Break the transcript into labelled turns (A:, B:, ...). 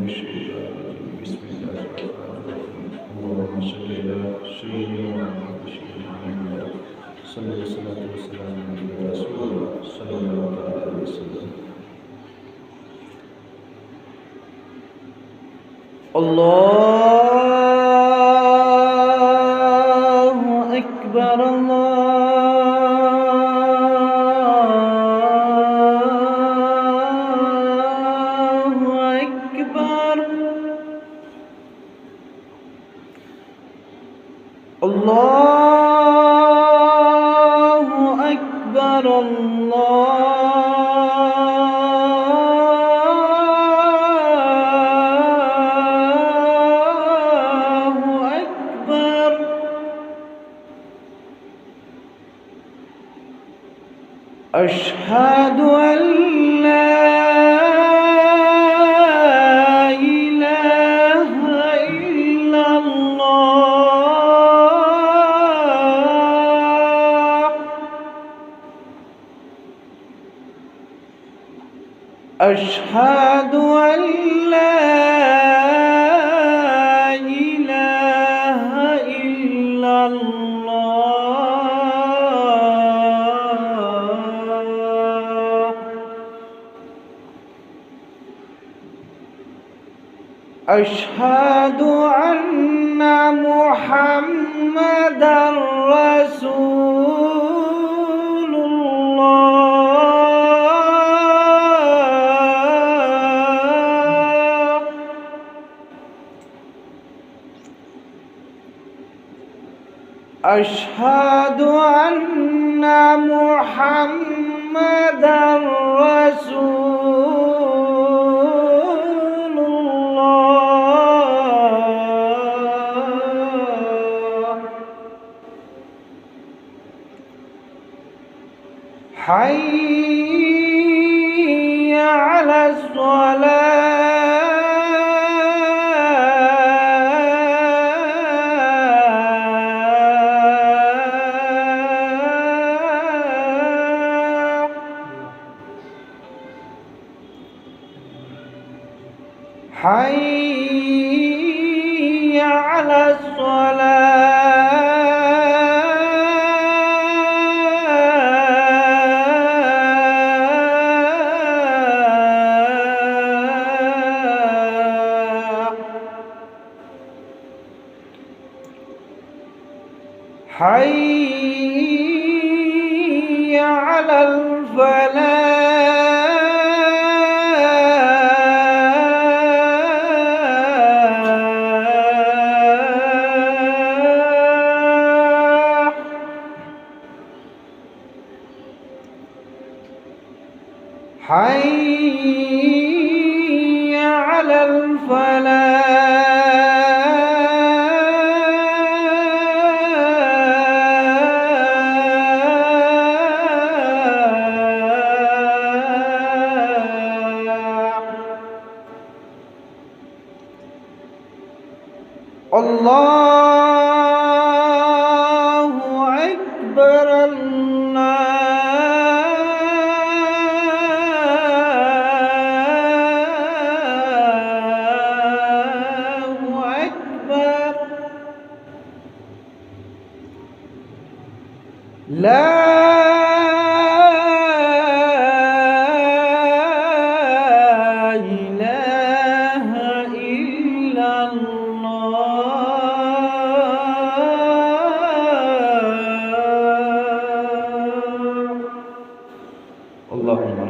A: الشيطان الرجيم بسم الله الرحمن الرحيم اللهم صل على سيدنا محمد صلى الله وسلم على رسول الله صلى الله عليه وسلم
B: الله أكبر الله أكبر الله أكبر الله أكبر أشهد أن لا إله إلا الله أشهد أن لا إله إلا الله أشهد أن محمدًا رسول الله أشهد أن محمدًا رسول الله حي على الصلاة حي على الصلاة حي على الفلاح حي على الفلاح الله أكبر الله أكبر لا إله إلا الله اللهم